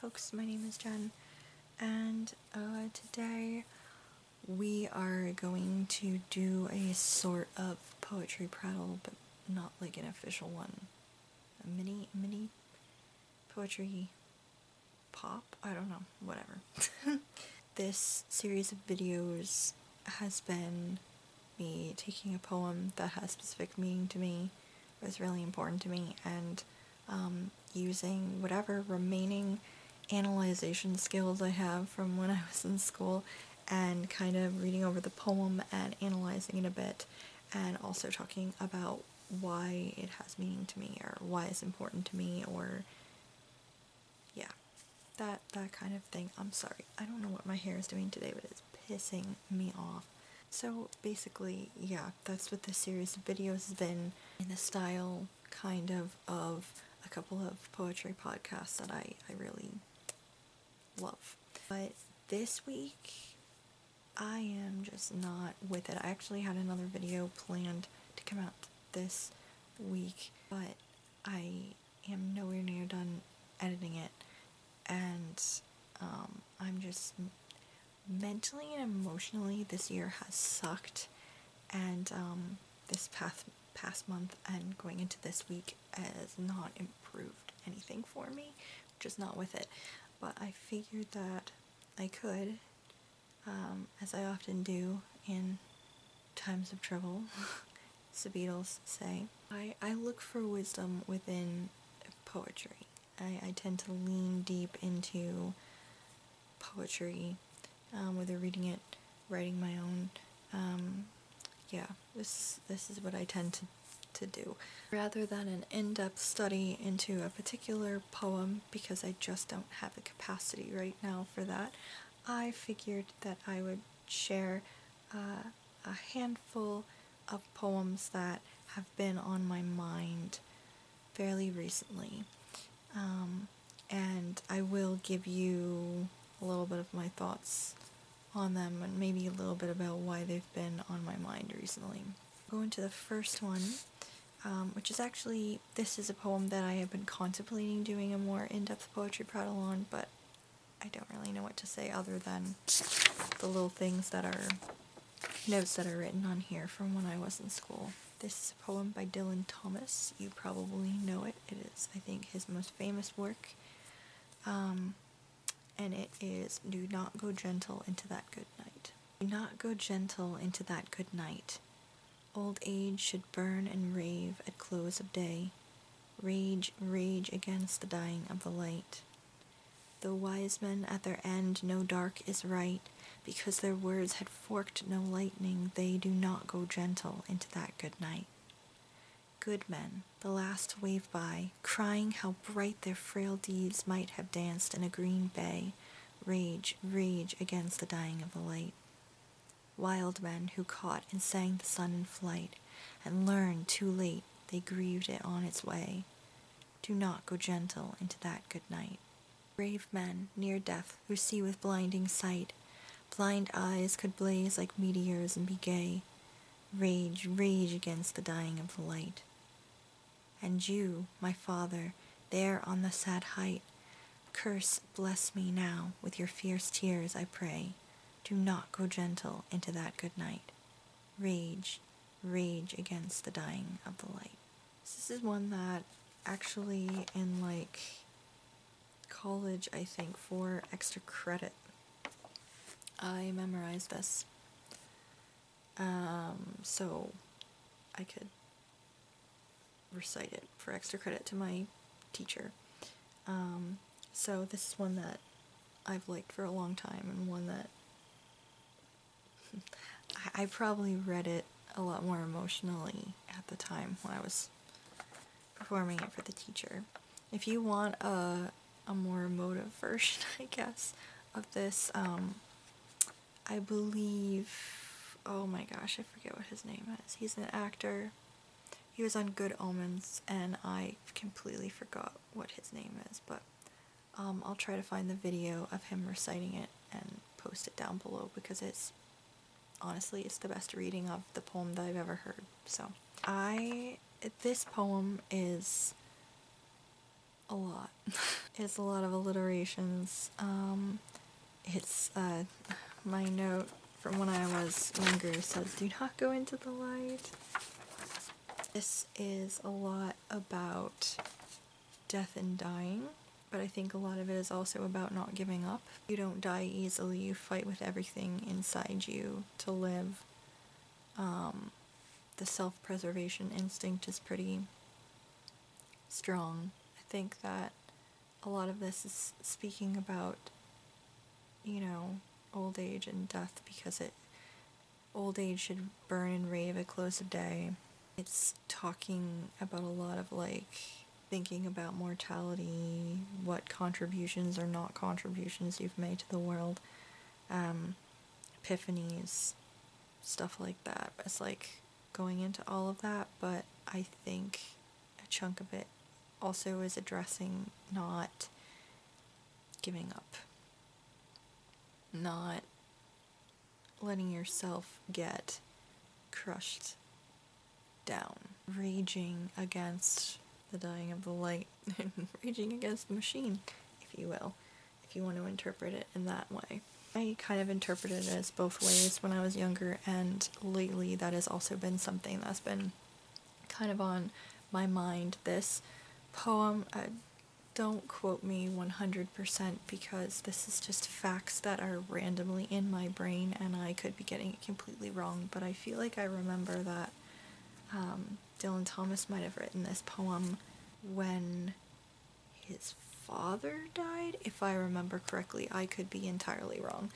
folks, my name is Jen, and today we are going to do a sort of poetry prattle, but not like an official one. A mini poetry pop? I don't know, whatever. This series of videos has been me taking a poem that has specific meaning to me, was really important to me, and using whatever remaining analyzation skills I have from when I was in school and kind of reading over the poem and analyzing it a bit, and also talking about why it has meaning to me or why it's important to me, or yeah, that kind of thing. I'm sorry, I don't know what my hair is doing today, but it's pissing me off. So basically, yeah, that's what this series of videos has been, in the style kind of a couple of poetry podcasts that I really love. But this week, I am just not with it. I actually had another video planned to come out this week, but I am nowhere near done editing it, and I'm just mentally and emotionally, this year has sucked, and this past month and going into this week has not improved anything for me, just not with it. But I figured that I could, as I often do in times of trouble, as the Beatles say, I look for wisdom within poetry. I tend to lean deep into poetry, whether reading it, writing my own. Yeah, this is what I tend to do. Rather than an in-depth study into a particular poem, because I just don't have the capacity right now for that, I figured that I would share a handful of poems that have been on my mind fairly recently. And I will give you a little bit of my thoughts on them, and maybe a little bit about why they've been on my mind recently. I'll go into the first one, which is actually, this is a poem that I have been contemplating doing a more in-depth poetry prattle on, but I don't really know what to say other than the little things that are notes that are written on here from when I was in school. This is a poem by Dylan Thomas. You probably know it. It is, I think, his most famous work. And it is, "Do not go gentle into that good night. Do not go gentle into that good night. Old age should burn and rave at close of day. Rage, rage against the dying of the light. Though wise men at their end know dark is right, because their words had forked no lightning, they do not go gentle into that good night. Good men, the last wave by, crying how bright their frail deeds might have danced in a green bay, rage, rage against the dying of the light. Wild men who caught and sang the sun in flight, and learned too late they grieved it on its way. Do not go gentle into that good night. Brave men near death who see with blinding sight, blind eyes could blaze like meteors and be gay. Rage, rage against the dying of the light. And you, my father, there on the sad height, curse, bless me now with your fierce tears, I pray. Do not go gentle into that good night. Rage, rage against the dying of the light." This is one that actually in college, I think, for extra credit, I memorized this. So I could recite it for extra credit to my teacher. So this is one that I've liked for a long time, and one that I probably read it a lot more emotionally at the time when I was performing it for the teacher. If you want a more emotive version, I guess, of this, I believe, oh my gosh, I forget what his name is. He's an actor. He was on Good Omens, and I completely forgot what his name is, but I'll try to find the video of him reciting it and post it down below, because it's, honestly, it's the best reading of the poem that I've ever heard. So, this poem is a lot. It's a lot of alliterations. It's, my note from when I was younger says, "Do not go into the light." This is a lot about death and dying, but I think a lot of it is also about not giving up. You don't die easily, you fight with everything inside you to live. The self-preservation instinct is pretty strong. I think that a lot of this is speaking about, you know, old age and death, because old age should burn and rave at close of day. It's talking about a lot of, like, thinking about mortality, what contributions or not contributions you've made to the world, epiphanies, stuff like that. It's like going into all of that, but I think a chunk of it also is addressing not giving up, not letting yourself get crushed down, raging against the dying of the light, raging against the machine, if you will, if you want to interpret it in that way. I kind of interpreted it as both ways when I was younger, and lately that has also been something that's been kind of on my mind. This poem, don't quote me 100% because this is just facts that are randomly in my brain and I could be getting it completely wrong, but I feel like I remember that Dylan Thomas might have written this poem when his father died, if I remember correctly. I could be entirely wrong.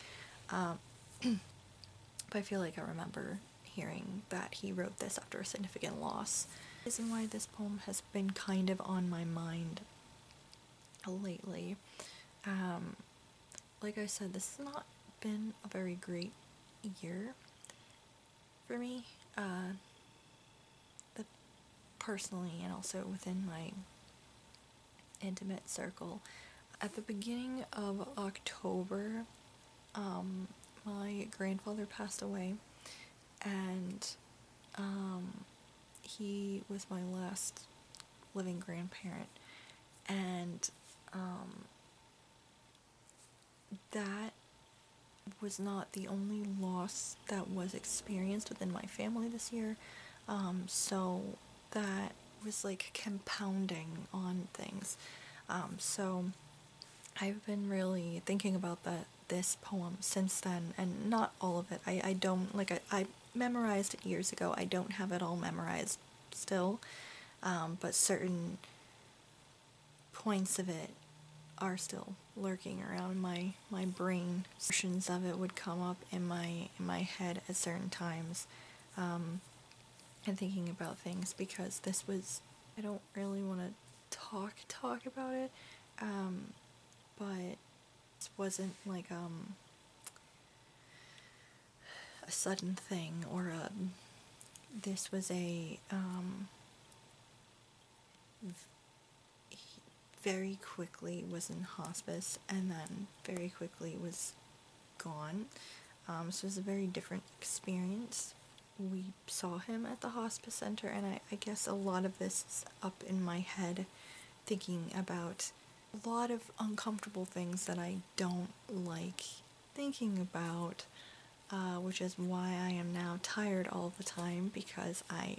But I feel like I remember hearing that he wrote this after a significant loss. The reason why this poem has been kind of on my mind lately, like I said, this has not been a very great year for me, personally and also within my intimate circle. At the beginning of October, my grandfather passed away, and he was my last living grandparent, and that was not the only loss that was experienced within my family this year, so that was like compounding on things. So I've been really thinking about this poem since then, and not all of it. I don't, like, I memorized it years ago. I don't have it all memorized still, but certain points of it are still lurking around my brain. Portions of it would come up in my head at certain times, and thinking about things, because this was, I don't really want to talk about it, but this wasn't like a sudden thing, or this was a very quickly was in hospice and then very quickly was gone. So it was a very different experience. We saw him at the hospice center, and I guess a lot of this is up in my head, thinking about a lot of uncomfortable things that I don't like thinking about, which is why I am now tired all the time, because I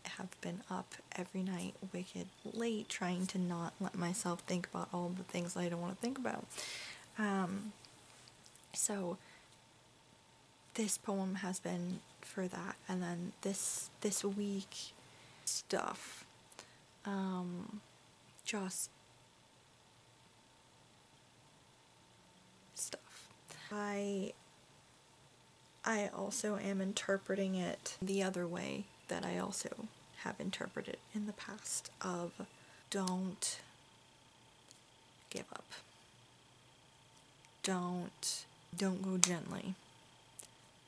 have been up every night wicked late trying to not let myself think about all the things I don't want to think about. So this poem has been for that, and then this week stuff, just stuff. I also am interpreting it the other way that I also have interpreted in the past, of don't give up. Don't go gently.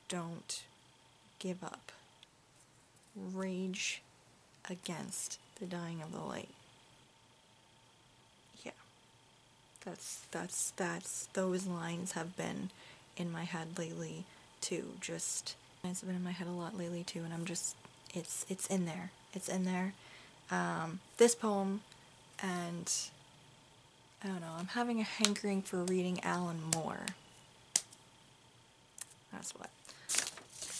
Don't give up. Rage against the dying of the light. Yeah. That's those lines have been in my head lately too. Just lines have been in my head a lot lately too, and I'm just, it's in there. It's in there. This poem and I don't know, I'm having a hankering for reading Alan Moore. That's what.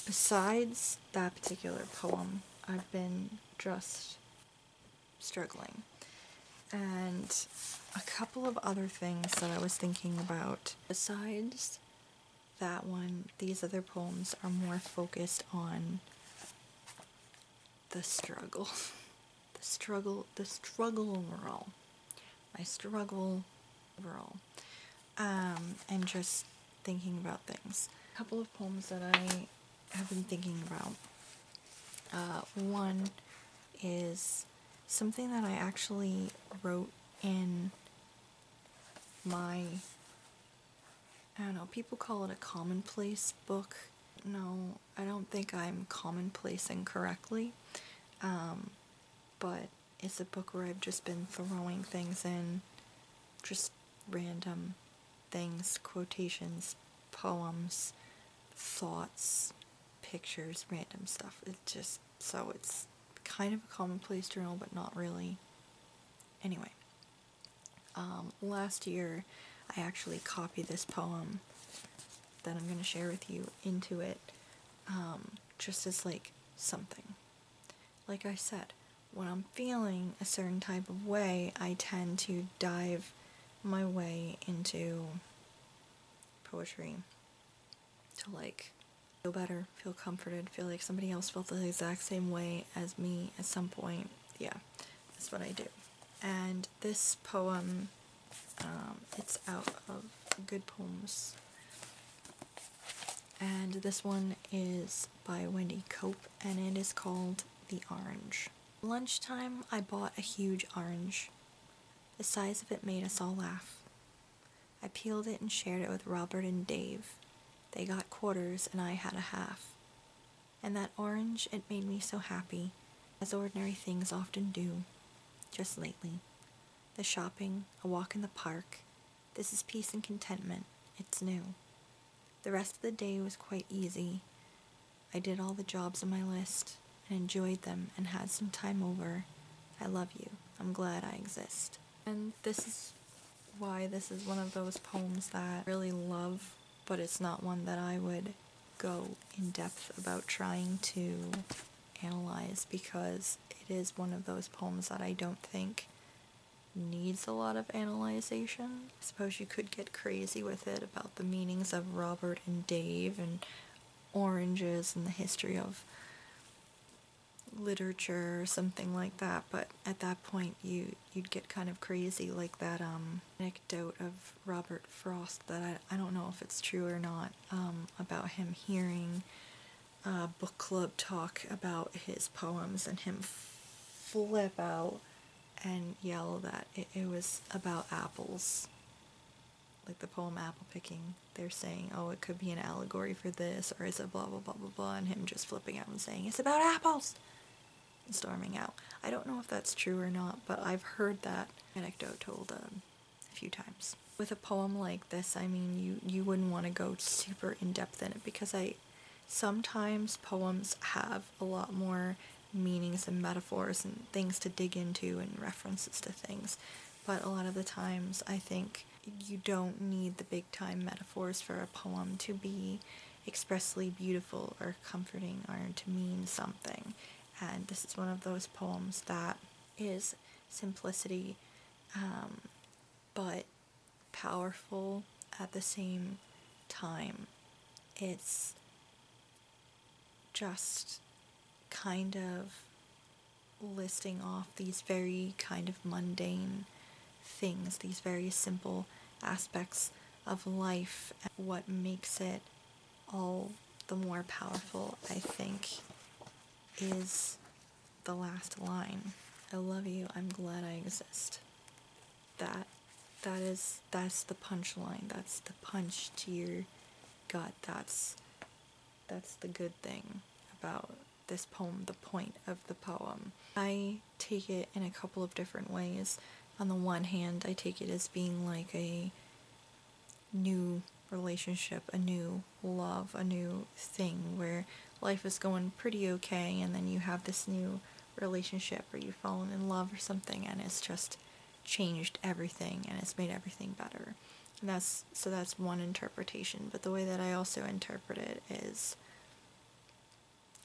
Besides that particular poem, I've been just struggling. And a couple of other things that I was thinking about. Besides that one, these other poems are more focused on the struggle. the struggle overall. My struggle overall. And just thinking about things. A couple of poems that I have been thinking about. One is something that I actually wrote in my, I don't know, people call it a commonplace book. No, I don't think I'm commonplacing correctly, but it's a book where I've just been throwing things in, just random things, quotations, poems, thoughts, pictures, random stuff. It's kind of a commonplace journal, but not really. Anyway, last year I actually copied this poem that I'm going to share with you into it, just as like something. Like I said, when I'm feeling a certain type of way, I tend to dive my way into poetry to like feel better, feel comforted, feel like somebody else felt the exact same way as me at some point. Yeah, that's what I do. And this poem, it's out of Good Poems. And this one is by Wendy Cope, and it is called The Orange. Lunchtime, I bought a huge orange. The size of it made us all laugh. I peeled it and shared it with Robert and Dave. They got quarters and I had a half. And that orange, it made me so happy, as ordinary things often do, just lately. The shopping, a walk in the park, this is peace and contentment, it's new. The rest of the day was quite easy. I did all the jobs on my list, and enjoyed them, and had some time over. I love you, I'm glad I exist. And this is why this is one of those poems that I really love, but it's not one that I would go in depth about trying to analyze, because it is one of those poems that I don't think needs a lot of analyzation. I suppose you could get crazy with it about the meanings of Robert and Dave and oranges and the history of literature or something like that, but at that point you'd get kind of crazy, like that anecdote of Robert Frost that I don't know if it's true or not, about him hearing a book club talk about his poems and him flip out and yell that it was about apples, like the poem Apple Picking. They're saying, oh, it could be an allegory for this, or is it blah blah blah blah blah, and him just flipping out and saying it's about apples and storming out. I don't know if that's true or not, but I've heard that anecdote told a few times. With a poem like this, I mean, you wouldn't want to go super in-depth in it, because sometimes poems have a lot more meanings and metaphors and things to dig into and references to things, but a lot of the times I think you don't need the big time metaphors for a poem to be expressly beautiful or comforting or to mean something. And this is one of those poems that is simplicity, but powerful at the same time. It's just kind of listing off these very kind of mundane things, these very simple aspects of life. And what makes it all the more powerful, I think, is the last line. I love you, I'm glad I exist. That's the punchline. That's the punch to your gut. That's the good thing about this poem, the point of the poem. I take it in a couple of different ways. On the one hand, I take it as being like a new relationship, a new love, a new thing where life is going pretty okay, and then you have this new relationship or you've fallen in love or something, and it's just changed everything and it's made everything better. And that's one interpretation, but the way that I also interpret it is,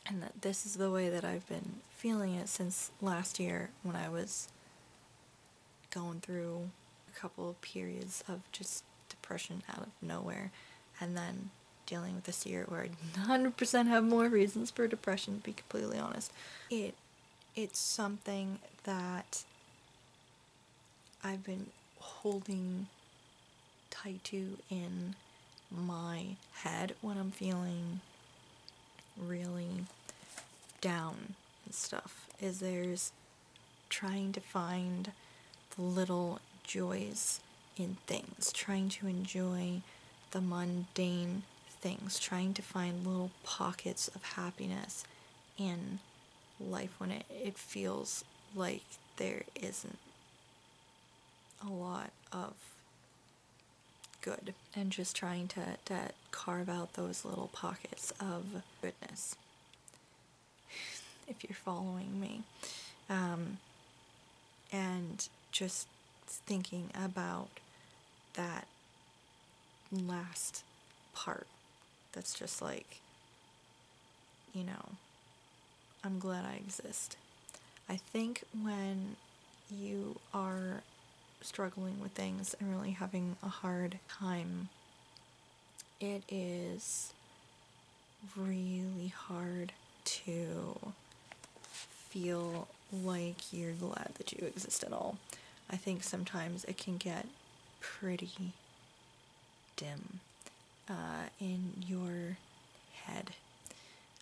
and that this is the way that I've been feeling it since last year when I was going through a couple of periods of just depression out of nowhere, and then dealing with this year where I 100% have more reasons for depression, to be completely honest. It's something that I've been holding tight to in my head when I'm feeling really down and stuff, is there's trying to find the little joys in things, trying to enjoy the mundane things, trying to find little pockets of happiness in life when it feels like there isn't a lot of good, and just trying to carve out those little pockets of goodness, if you're following me. And just thinking about that last part that's just like, you know, I'm glad I exist. I think when you are struggling with things and really having a hard time, it is really hard to feel like you're glad that you exist at all. I think sometimes it can get pretty dim in your head,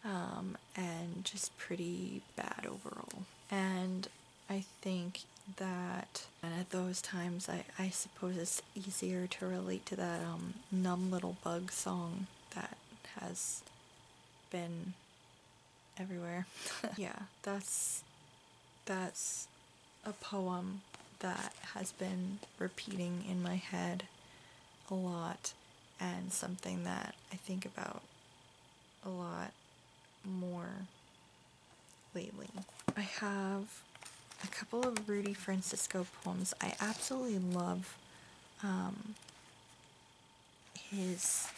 and just pretty bad overall. And I think that, and at those times, I suppose it's easier to relate to that Numb Little Bug song that has been everywhere. Yeah, that's a poem that has been repeating in my head a lot, and something that I think about a lot more lately. I have a couple of Rudy Francisco poems. I absolutely love his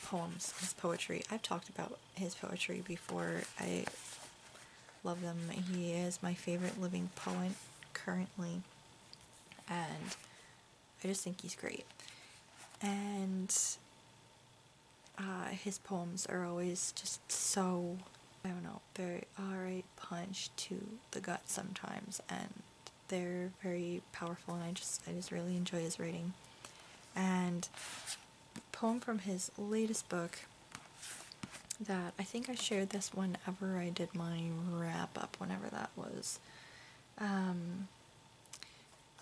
poems, his poetry. I've talked about his poetry before. I love them. He is my favorite living poet currently, and I just think he's great. And his poems are always just so, I don't know, they are a punch to the gut sometimes, and they're very powerful, and I just really enjoy his writing. And a poem from his latest book that I think I shared this whenever I did my wrap up, whenever that was.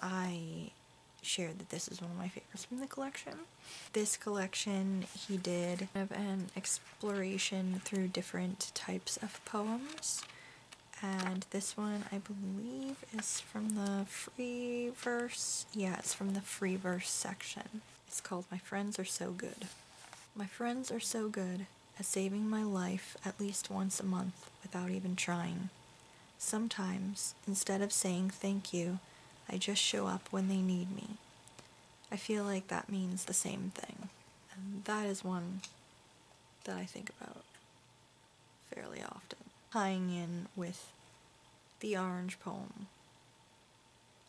I shared that this is one of my favorites from the collection. This collection, he did kind of an exploration through different types of poems, and this one I believe is from the free verse. Yeah, it's from the free verse section. It's called My Friends Are So Good. My friends are so good at saving my life at least once a month without even trying. Sometimes, instead of saying thank you, I just show up when they need me. I feel like that means the same thing. And that is one that I think about fairly often. Tying in with the orange poem.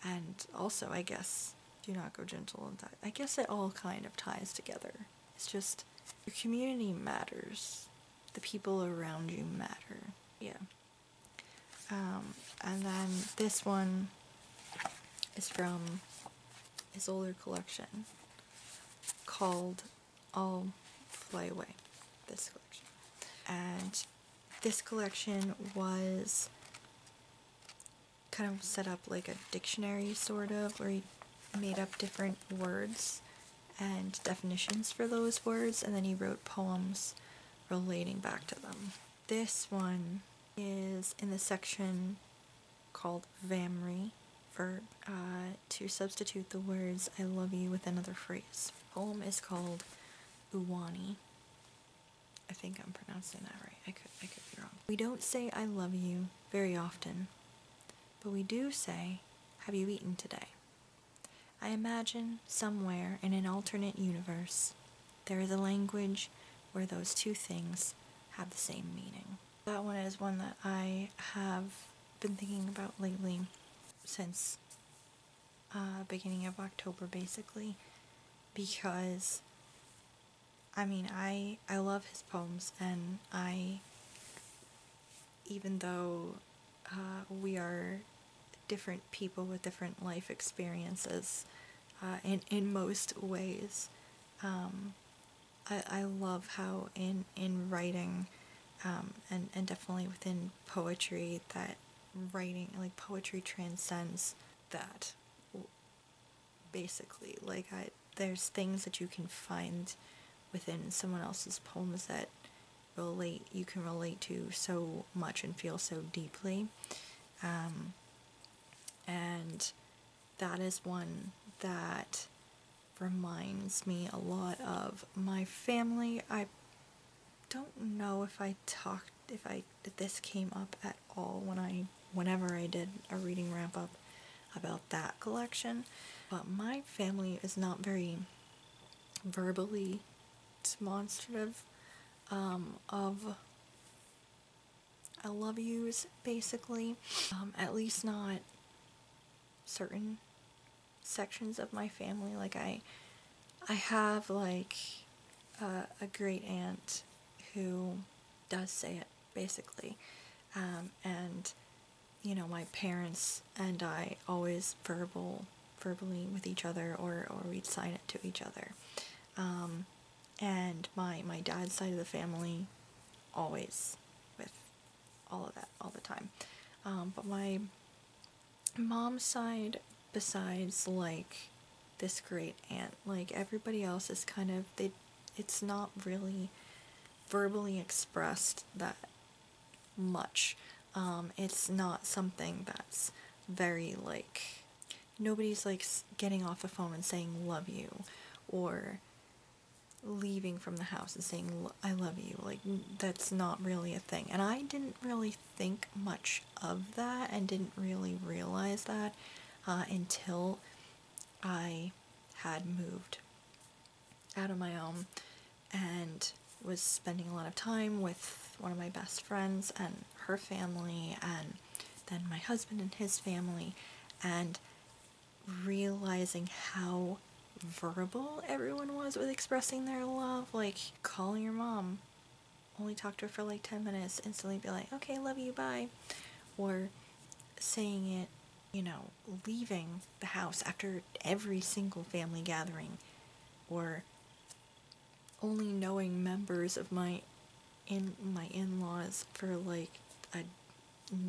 And also, I guess, do not go gentle and die. I guess it all kind of ties together. It's just, your community matters. The people around you matter. Yeah. And then this one is from his older collection called I'll Fly Away. This collection. And this collection was kind of set up like a dictionary, sort of, where he made up different words and definitions for those words, and then he wrote poems relating back to them. This one is in the section called Vamry, for to substitute the words I love you with another phrase. The poem is called Uwani. I think I'm pronouncing that right. I could be wrong. We don't say I love you very often, but we do say, have you eaten today? I imagine somewhere in an alternate universe, there is a language where those two things have the same meaning. That one is one that I have been thinking about lately since beginning of October, basically, because I mean, I love his poems, and even though we are different people with different life experiences, in most ways, I love how in writing, and definitely within poetry, that writing, like, poetry transcends that, basically. Like, there's things that you can find within someone else's poems that you can relate to so much and feel so deeply. And that is one that reminds me a lot of my family. I don't know if this came up at all whenever I did a reading wrap up about that collection, but my family is not very verbally demonstrative of I love yous, basically. At least not certain sections of my family. Like, I have, like, a great aunt who does say it, basically. And, you know, my parents and I always verbally with each other, or we'd sign it to each other. And my dad's side of the family, always with all of that, all the time. But my mom's side, besides, like, this great aunt, like, everybody else is kind of, it's not really verbally expressed that much. It's not something that's very, like, nobody's, like, getting off the phone and saying love you, or leaving from the house and saying I love you. Like, that's not really a thing. And I didn't really think much of that, and didn't really realize that until I had moved out of my own and was spending a lot of time with one of my best friends and her family, and then my husband and his family, and realizing how verbal everyone was with expressing their love. Like, calling your mom, only talk to her for like 10 minutes, instantly be like, okay, love you, bye. Or saying it, you know, leaving the house after every single family gathering, or only knowing members of my in-laws for like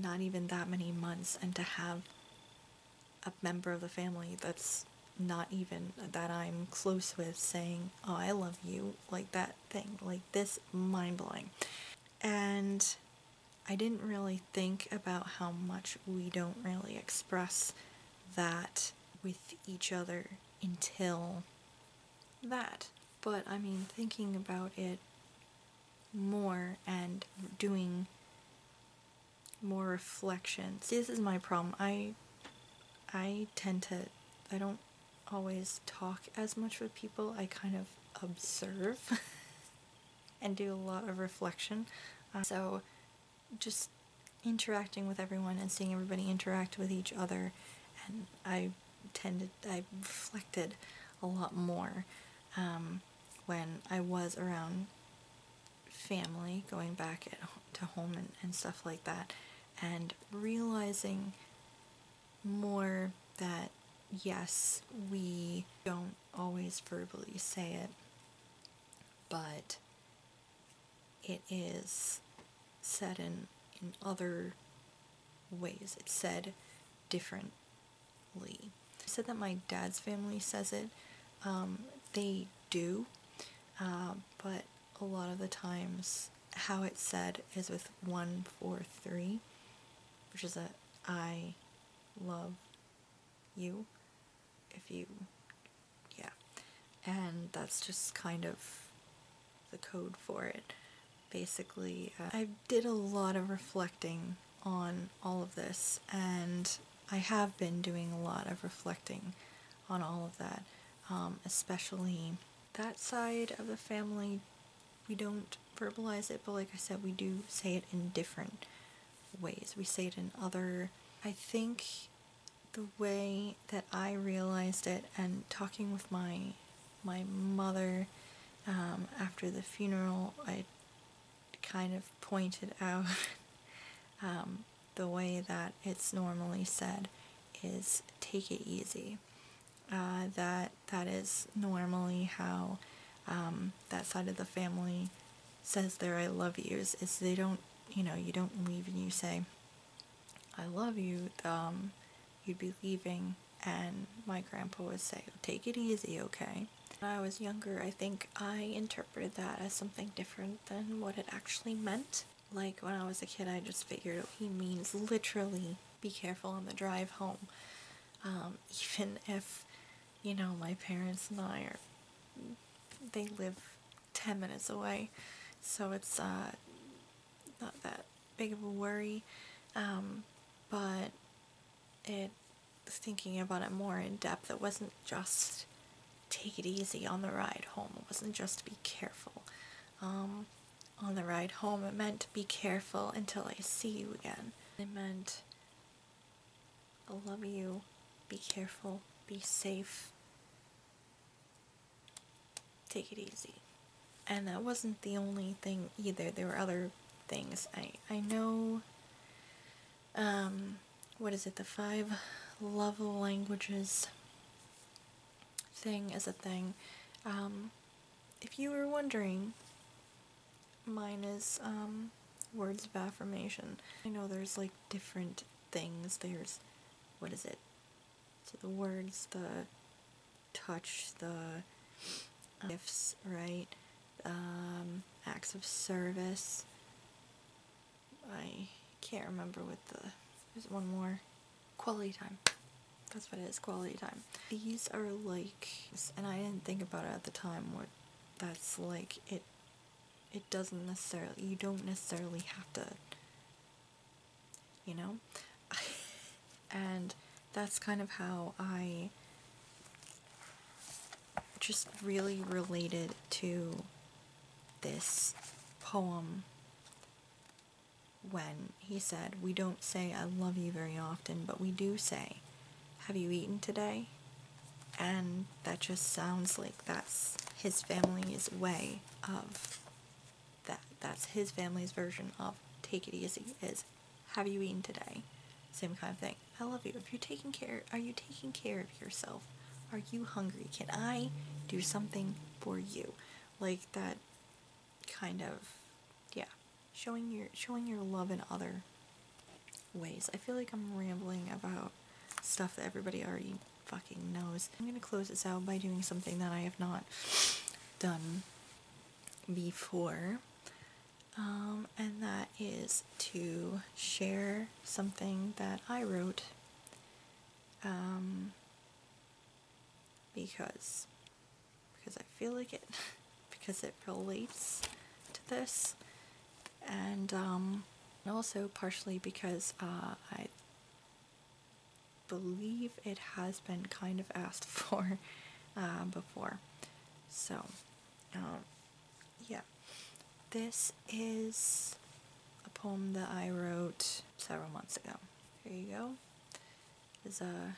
not even that many months, and to have a member of the family that's not even that I'm close with saying, oh, I love you, like, that thing, like, this, mind-blowing. And I didn't really think about how much we don't really express that with each other until that. But I mean, thinking about it more and doing more reflection. See, this is my problem. I tend to, I don't always talk as much with people. I kind of observe and do a lot of reflection. So just interacting with everyone and seeing everybody interact with each other, and I reflected a lot more when I was around family, going back to home and stuff like that, and realizing more that yes, we don't always verbally say it, but it is said in other ways. It's said differently. I said that my dad's family says it. They do, but a lot of the times how it's said is with 143, which is a I love you, if you, yeah. And that's just kind of the code for it. Basically, I did a lot of reflecting on all of this, and I have been doing a lot of reflecting on all of that, especially that side of the family. We don't verbalize it, but like I said, we do say it in different ways. We say it in other, I think the way that I realized it, and talking with my mother after the funeral, I kind of pointed out the way that it's normally said is take it easy. That is normally how that side of the family says their I love yous, is they don't, you don't leave and you say I love you, you'd be leaving, and my grandpa would say, take it easy, okay? When I was younger, I think I interpreted that as something different than what it actually meant. Like, when I was a kid, I just figured he means literally be careful on the drive home. Even if, my parents and they live 10 minutes away, so it's not that big of a worry, but thinking about it more in depth, it wasn't just take it easy on the ride home. It wasn't just be careful on the ride home. It meant be careful until I see you again. It meant I love you, be careful, be safe, take it easy. And that wasn't the only thing either. There were other things. I know, what is it, the 5 love languages thing is a thing. If you were wondering, mine is words of affirmation. I know there's like different things. There's, what is it? So the words, the touch, the gifts, right? Acts of service. I can't remember what there's one more. Quality time. That's what it is, quality time. These are like, and I didn't think about it at the time, what that's like. It doesn't necessarily, you don't necessarily have to, and that's kind of how I just really related to this poem when he said, we don't say I love you very often, but we do say, have you eaten today? And that just sounds like that's his family's way of that. That's his family's version of take it easy, is have you eaten today? Same kind of thing. I love you. If you're taking care, are you taking care of yourself? Are you hungry? Can I do something for you? Like that kind of, yeah, showing your love in other ways. I feel like I'm rambling about stuff that everybody already fucking knows. I'm gonna close this out by doing something that I have not done before, and that is to share something that I wrote, because I feel like it, because it relates to this, and also partially because I believe it has been kind of asked for before. So, yeah. This is a poem that I wrote several months ago. Here you go. It's a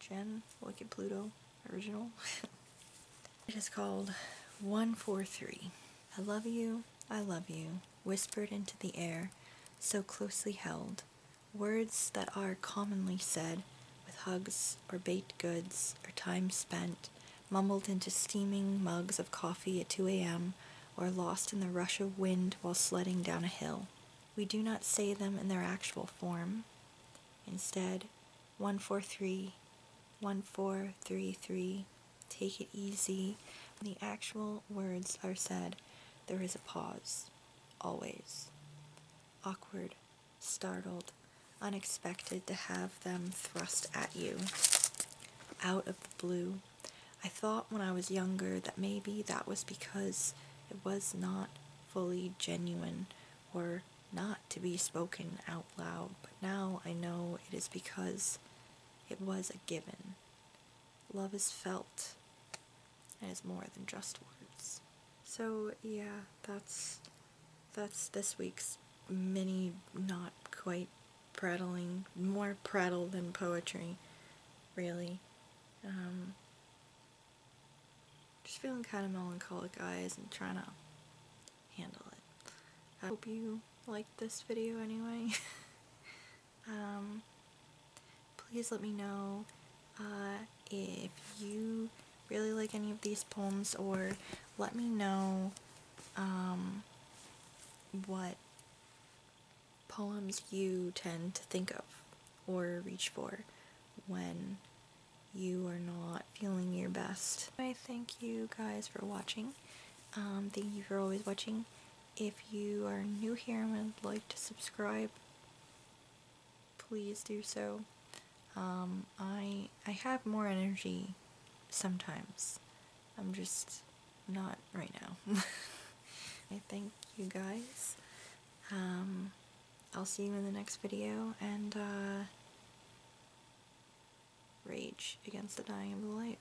Jen Wicked Pluto original. It is called 143. I love you, whispered into the air, so closely held. Words that are commonly said with hugs or baked goods or time spent, mumbled into steaming mugs of coffee at 2 a.m. or lost in the rush of wind while sledding down a hill. We do not say them in their actual form. Instead, 143, 1433, take it easy. When the actual words are said, there is a pause, always. Awkward, startled, unexpected to have them thrust at you, out of the blue. I thought when I was younger that maybe that was because it was not fully genuine or not to be spoken out loud, but now I know it is because It was a given. Love is felt, and is more than just words. So yeah, that's this week's mini, not quite prattling, more prattle than poetry, really. Just feeling kind of melancholic, guys, and trying to handle it. I hope you liked this video anyway. Please let me know if you really like any of these poems, or let me know what poems you tend to think of or reach for when you are not feeling your best. I thank you guys for watching. Thank you for always watching. If you are new here and would like to subscribe, please do so. I have more energy sometimes. I'm just not right now. I thank you guys. I'll see you in the next video, and rage against the dying of the light.